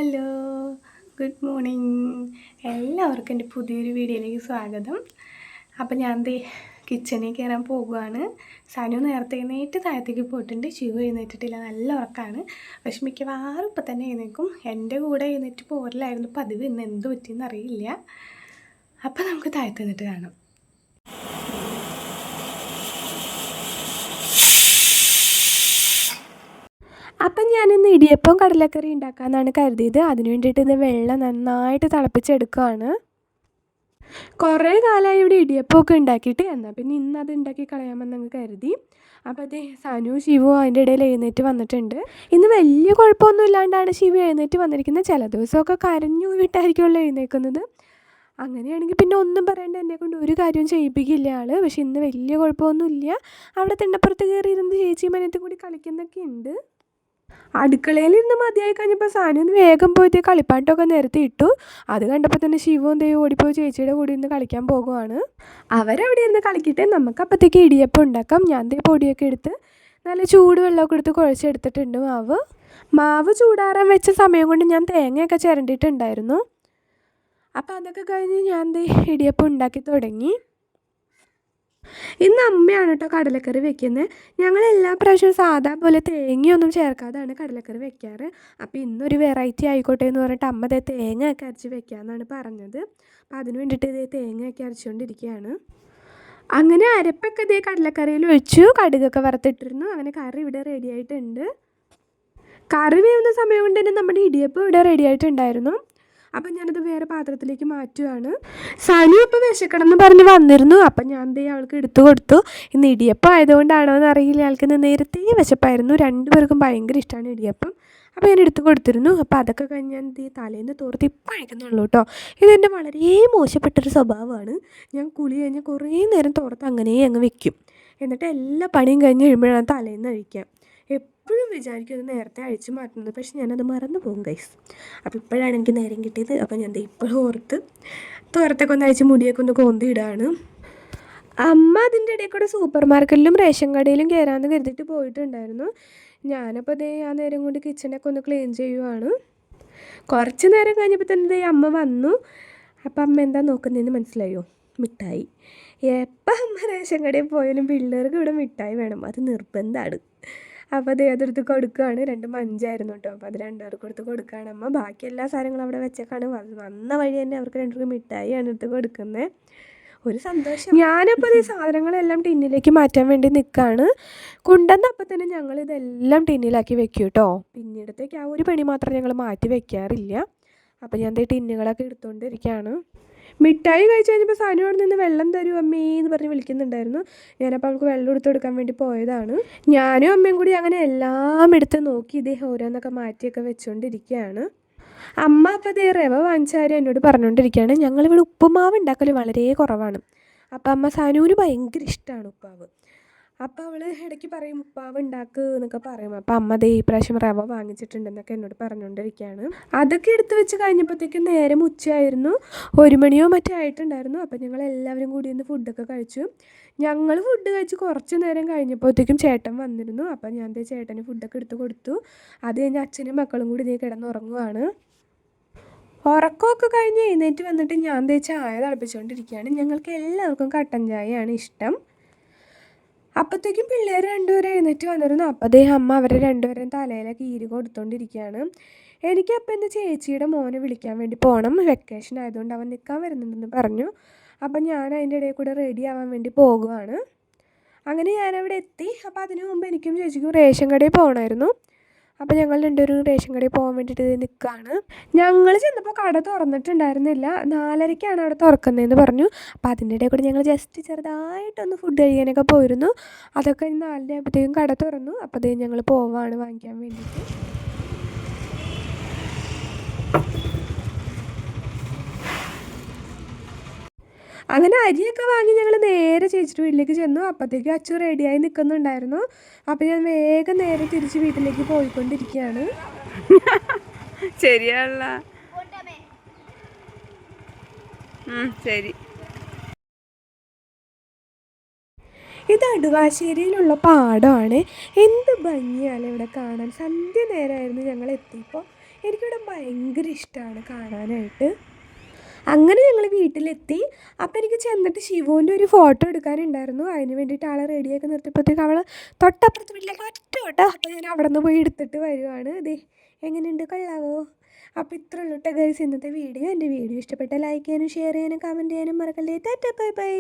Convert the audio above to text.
Hello, good morning. എല്ലാവർക്കും എൻ്റെ പുതിയൊരു വീഡിയോയിലേക്ക് സ്വാഗതം. അപ്പം ഞാൻ കിച്ചണിൽ കയറാൻ പോകുകയാണ്. സനു നേരത്തെ എഴുന്നേറ്റ് താഴത്തേക്ക് പോയിട്ടുണ്ട്. ശിവ എഴുന്നേറ്റിട്ടില്ല, നല്ല ഉറക്കമാണ്. പക്ഷെ മിക്കവാറും ഇപ്പം തന്നെ എഴുന്നേക്കും. എൻ്റെ കൂടെ എഴുന്നേറ്റ് പോരലായിരുന്നു പതിവ്. ഇന്ന് എന്ത് പറ്റിയെന്ന് അറിയില്ല. അപ്പം നമുക്ക് താഴത്ത് നിന്നിട്ട് കാണാം. അപ്പം ഞാനിന്ന് ഇടിയപ്പം കടലക്കറി ഉണ്ടാക്കാമെന്നാണ് കരുതിയത്. അതിന് വേണ്ടിയിട്ട് ഇന്ന് വെള്ളം നന്നായിട്ട് തിളപ്പിച്ചെടുക്കുകയാണ്. കുറേ കാലമായി ഇവിടെ ഇടിയപ്പമൊക്കെ ഉണ്ടാക്കിയിട്ട്, എന്നാൽ പിന്നെ ഇന്ന് അത് ഉണ്ടാക്കി കളയാമെന്നങ്ങ് കരുതി. അപ്പോൾ അതേ സനു ശിവു അതിൻ്റെ ഇടയിൽ എഴുന്നേറ്റ് വന്നിട്ടുണ്ട്. ഇന്ന് വലിയ കുഴപ്പമൊന്നും ഇല്ലാണ്ടാണ് ശിവു എഴുന്നേറ്റ് വന്നിരിക്കുന്നത്. ചില ദിവസമൊക്കെ കരഞ്ഞു വിട്ടായിരിക്കുമല്ലോ എഴുന്നേൽക്കുന്നത്. അങ്ങനെയാണെങ്കിൽ പിന്നെ ഒന്നും പറയേണ്ട, എന്നെക്കൊണ്ട് ഒരു കാര്യവും ചെയ്യിപ്പിക്കില്ല ആൾ. പക്ഷെ ഇന്ന് വലിയ കുഴപ്പമൊന്നുമില്ല. അവിടെ തിണ്ണപ്പുറത്ത് കയറിയിരുന്ന് ചേച്ചിയും മനത്തും കൂടി കളിക്കുന്നൊക്കെ ഉണ്ട്. അടുക്കളയിൽ നിന്ന് മതിയായി കഴിഞ്ഞപ്പോൾ സാനു വേഗം പോയിട്ട് കളിപ്പാട്ടമൊക്കെ നിരത്തി ഇട്ടു. അത് കണ്ടപ്പോൾ തന്നെ ശിവവും ദൈവം ഓടിപ്പോയി ചേച്ചിയുടെ കൂടെ ഇരുന്ന് കളിക്കാൻ പോകുവാണ്. അവരവിടെ ഇരുന്ന് കളിക്കട്ടെ, നമുക്കപ്പോഴത്തേക്ക് ഇടിയപ്പം ഉണ്ടാക്കാം. ഞാൻ പൊടിയൊക്കെ എടുത്ത് നല്ല ചൂട് വെള്ളമൊക്കെ എടുത്ത് കുഴച്ചെടുത്തിട്ടുണ്ട്. മാവ് ചൂടാറാൻ വെച്ച സമയം കൊണ്ട് ഞാൻ തേങ്ങയൊക്കെ ചിരണ്ടിയിട്ടുണ്ടായിരുന്നു. അപ്പോൾ അതൊക്കെ കഴിഞ്ഞ് ഞാൻ ഇടിയപ്പം ഉണ്ടാക്കി തുടങ്ങി. ഇന്ന് അമ്മയാണ് കേട്ടോ കടലക്കറി വെക്കുന്നത്. ഞങ്ങൾ എല്ലാ പ്രാവശ്യവും സാധാ പോലെ തേങ്ങയൊന്നും ചേർക്കാതാണ് കടലക്കറി വെക്കാറ്. അപ്പോൾ ഇന്നൊരു വെറൈറ്റി ആയിക്കോട്ടെ എന്ന് പറഞ്ഞിട്ട് അമ്മ തേങ്ങയൊക്കെ അരച്ച് വെക്കാമെന്നാണ് പറഞ്ഞത്. അപ്പോൾ അതിന് വേണ്ടിയിട്ട് തേങ്ങയൊക്കെ അരച്ചുകൊണ്ടിരിക്കുകയാണ്. അങ്ങനെ അരപ്പൊക്കെ കടലക്കറിയിൽ ഒഴിച്ചു, കടുകൊക്കെ വറുത്തിട്ടിരുന്നു. അങ്ങനെ കറി ഇവിടെ റെഡി ആയിട്ടുണ്ട്. കറി വേവുന്ന സമയം കൊണ്ട് തന്നെ നമ്മുടെ ഇടിയപ്പം ഇവിടെ റെഡി ആയിട്ടുണ്ടായിരുന്നു. അപ്പം ഞാനത് വേറെ പാത്രത്തിലേക്ക് മാറ്റുകയാണ്. സനു ഇപ്പോൾ വിശക്കണമെന്ന് പറഞ്ഞ് വന്നിരുന്നു. അപ്പം ഞാൻ അവൾക്ക് എടുത്തു കൊടുത്തു. ഇന്ന് ഇടിയപ്പം ആയതുകൊണ്ടാണോ എന്ന് അറിയില്ല, ആൾക്ക് നേരത്തെ വിശപ്പായിരുന്നു. രണ്ടുപേർക്കും ഭയങ്കര ഇഷ്ടമാണ് ഇടിയപ്പം. അപ്പോൾ ഞാൻ എടുത്തു കൊടുത്തിരുന്നു. അപ്പോൾ അതൊക്കെ കഴിഞ്ഞ് ഞാൻ തലേന്ന് തോർത്ത് ഇപ്പം അഴിക്കുന്നുള്ളൂ കേട്ടോ. ഇതെൻ്റെ വളരെ മോശപ്പെട്ടൊരു സ്വഭാവമാണ്. ഞാൻ കുളി കഴിഞ്ഞ് കുറേ നേരം തോർത്ത് അങ്ങനെ അങ്ങ് വെക്കും. എന്നിട്ട് എല്ലാ പണിയും കഴിഞ്ഞ് കഴിയുമ്പോഴാണ് തലേന്ന് അഴിക്കാം. എപ്പോഴും വിചാരിക്കും അത് നേരത്തെ അഴിച്ചു മാറ്റുന്നത്, പക്ഷെ ഞാനത് മറന്നു പോകും ഗൈസ്. അപ്പോൾ ഇപ്പോഴാണ് എനിക്ക് നേരം കിട്ടിയത്. അപ്പോൾ ഞാൻ ഇപ്പോഴും തോരത്തൊക്കെ ഒന്ന് അഴിച്ച് മുടിയൊക്കെ ഒന്ന് കോന്തിയിടാണ്. അമ്മ അതിൻ്റെ ഇടയിൽ കൂടെ സൂപ്പർ മാർക്കറ്റിലും റേഷൻ കടയിലും കയറാമെന്ന് കരുതിയിട്ട് പോയിട്ടുണ്ടായിരുന്നു. ഞാനപ്പോൾ ആ നേരം കൊണ്ട് കിച്ചണൊക്കെ ഒന്ന് ക്ലീൻ ചെയ്യുവാണ്. കുറച്ച് നേരം കഴിഞ്ഞപ്പോൾ തന്നെ അമ്മ വന്നു. അപ്പോൾ അമ്മ എന്താ നോക്കുന്നതെന്ന് മനസ്സിലായോ? മിഠായി. എപ്പോൾ അമ്മ റേഷൻ കടയിൽ പോയാലും പിള്ളേർക്ക് ഇവിടെ മിഠായി വേണം, അത് നിർബന്ധമാണ്. അപ്പോൾ അതെടുത്ത് കൊടുക്കുകയാണ്. 2 മഞ്ചായിരുന്നു കേട്ടോ. അപ്പോൾ അത് 2 പേർക്ക് എടുത്ത് കൊടുക്കുകയാണ് അമ്മ. ബാക്കി എല്ലാ സാധനങ്ങളും അവിടെ വെച്ചേക്കാണ്. വന്ന വഴി തന്നെ അവർക്ക് 2 പേർക്ക് മിഠായിയാണ് എടുത്ത് കൊടുക്കുന്നത്. ഒരു സന്തോഷം. ഞാനപ്പോൾ ഈ സാധനങ്ങളെല്ലാം ടിന്നിലേക്ക് മാറ്റാൻ വേണ്ടി നിൽക്കുകയാണ്. കൊണ്ടുവന്നപ്പോൾ തന്നെ ഞങ്ങളിതെല്ലാം ടിന്നിലാക്കി വെക്കും കേട്ടോ. പിന്നീടത്തേക്ക് ആ ഒരു പണി മാത്രം ഞങ്ങൾ മാറ്റി വെക്കാറില്ല. അപ്പോൾ ഞാൻ ടിന്നുകളൊക്കെ എടുത്തുകൊണ്ടിരിക്കുകയാണ്. മിഠായി കഴിച്ച് കഴിഞ്ഞപ്പോൾ സനു അവിടെ നിന്ന് വെള്ളം തരൂ അമ്മേ എന്ന് പറഞ്ഞ് വിളിക്കുന്നുണ്ടായിരുന്നു. ഞാനപ്പോൾ അവൾക്ക് വെള്ളം എടുത്ത് കൊടുക്കാൻ വേണ്ടി പോയതാണ്. ഞാനും അമ്മയും കൂടി അങ്ങനെ എല്ലാം എടുത്ത് നോക്കി ഓരോന്നൊക്കെ മാറ്റിയൊക്കെ വെച്ചുകൊണ്ടിരിക്കുകയാണ്. അമ്മ അപ്പോൾ റവ വാങ്ങിച്ചാരും എന്നോട് പറഞ്ഞുകൊണ്ടിരിക്കുകയാണ്. ഞങ്ങളിവിടെ ഉപ്പുമാവ് ഉണ്ടാക്കൽ വളരെ കുറവാണ്. അപ്പോൾ അമ്മ സനുവിന് ഭയങ്കര ഇഷ്ടമാണ് ഉപ്പാവ്. അപ്പോൾ അവൾ ഇടയ്ക്ക് പറയും ഉപ്പാവ് ഉണ്ടാക്കുക എന്നൊക്കെ പറയും. അപ്പോൾ അമ്മ ഈ പ്രാവശ്യം റവ വാങ്ങിച്ചിട്ടുണ്ടെന്നൊക്കെ എന്നോട് പറഞ്ഞുകൊണ്ടിരിക്കുകയാണ്. അതൊക്കെ എടുത്ത് വെച്ച് കഴിഞ്ഞപ്പോഴത്തേക്കും നേരം ഉച്ചയായിരുന്നു. 1 മണിയോ മറ്റോ ആയിട്ടുണ്ടായിരുന്നു. അപ്പോൾ ഞങ്ങൾ എല്ലാവരും കൂടി ഒന്ന് ഫുഡൊക്കെ കഴിച്ചു. ഞങ്ങൾ ഫുഡ് കഴിച്ച് കുറച്ച് നേരം കഴിഞ്ഞപ്പോഴത്തേക്കും ചേട്ടൻ വന്നിരുന്നു. അപ്പോൾ ഞാൻ ചേട്ടന് ഫുഡൊക്കെ എടുത്ത് കൊടുത്തു. അത് കഴിഞ്ഞ് അച്ഛനും മക്കളും കൂടി കിടന്നുറങ്ങുവാണ്. ഉറക്കമൊക്കെ കഴിഞ്ഞ് എഴുന്നേറ്റ് വന്നിട്ട് ഞാൻ ചായ തിളപ്പിച്ചുകൊണ്ടിരിക്കുകയാണ്. ഞങ്ങൾക്ക് എല്ലാവർക്കും കട്ടൻ ചായയാണ് ഇഷ്ടം. അപ്പോഴത്തേക്കും പിള്ളേർ 2 പേരും എഴുന്നേറ്റ് വന്നിരുന്നു. അപ്പോൾ അമ്മ അവരെ 2 പേരും തലയിലൊക്കെ ഈരി കൊടുത്തുകൊണ്ടിരിക്കുകയാണ്. എനിക്കപ്പോൾ എൻ്റെ ചേച്ചിയുടെ മോനെ വിളിക്കാൻ വേണ്ടി പോകണം. വെക്കേഷൻ ആയതുകൊണ്ട് അവൻ നിൽക്കാൻ വരുന്നുണ്ടെന്ന് പറഞ്ഞു. അപ്പം ഞാൻ അതിൻ്റെ ഇടയിൽ കൂടെ റെഡി ആവാൻ വേണ്ടി പോകുകയാണ്. അങ്ങനെ ഞാനവിടെ എത്തി. അപ്പോൾ അതിനു മുമ്പ് എനിക്കും ചേച്ചിക്കും റേഷൻ കടയിൽ പോകണമായിരുന്നു. അപ്പോൾ ഞങ്ങൾ 2 പേരും റേഷൻ കടയിൽ പോകാൻ വേണ്ടിയിട്ട് നിൽക്കുകയാണ്. ഞങ്ങൾ ചെന്നപ്പോൾ കട തുറന്നിട്ടുണ്ടായിരുന്നില്ല. 4:30ക്കാണ് അവിടെ തുറക്കുന്നതെന്ന് പറഞ്ഞു. അപ്പോൾ അതിൻ്റെ ഇടയിൽ കൂടെ ഞങ്ങൾ ജസ്റ്റ് ചെറുതായിട്ടൊന്ന് ഫുഡ് കഴിക്കാനൊക്കെ പോയിരുന്നു. അതൊക്കെ 4:30 ആയപ്പോഴത്തേക്കും കട തുറന്നു. അപ്പോൾ ഞങ്ങൾ പോവാണ് വാങ്ങിക്കാൻ വേണ്ടിയിട്ട്. അങ്ങനെ അരിയൊക്കെ വാങ്ങി ഞങ്ങൾ നേരെ ചേച്ചിയുടെ വീട്ടിലേക്ക് ചെന്നു. അപ്പോഴത്തേക്കും അച്ചു റെഡിയായി നിൽക്കുന്നുണ്ടായിരുന്നു. അപ്പോൾ ഞാൻ വേഗം നേരെ തിരിച്ച് വീട്ടിലേക്ക് പോയിക്കൊണ്ടിരിക്കുകയാണ്. ശരിയല്ല, ശരി. ഇത് അടുവാശ്ശേരിയിലുള്ള പാടമാണ്. എന്ത് ഭംഗിയാണ് ഇവിടെ കാണാൻ. സന്ധ്യ നേരമായിരുന്നു ഞങ്ങൾ എത്തിയപ്പോൾ. എനിക്കിവിടെ ഭയങ്കര ഇഷ്ടമാണ് കാണാനായിട്ട്. അങ്ങനെ ഞങ്ങൾ വീട്ടിലെത്തി. അപ്പം എനിക്ക് ചെന്നിട്ട് ശിവുവിൻ്റെ ഒരു ഫോട്ടോ എടുക്കാനുണ്ടായിരുന്നു. അതിന് വേണ്ടിയിട്ട് ആളെ റെഡിയാക്കി നിർത്തിയപ്പോഴത്തേക്ക് അവൾ തൊട്ടപ്പുറത്ത് വീട്ടിലേക്ക് ഒറ്റ ഓട്ടം. അപ്പോൾ ഞാൻ അവിടെ നിന്ന് പോയി എടുത്തിട്ട് വരുവാണ്. ദേ എങ്ങനെയുണ്ട്, കൊള്ളാവോ? അപ്പോൾ ഇത്ര ഉള്ളൂ കേട്ടോ ഗൈസ് ഇന്നത്തെ വീഡിയോ. എൻ്റെ വീഡിയോ ഇഷ്ടപ്പെട്ട ലൈക്ക് ചെയ്യാനും ഷെയർ ചെയ്യാനും കമൻറ്റ് ചെയ്യാനും മറക്കല്ലേ. Tata bye bye.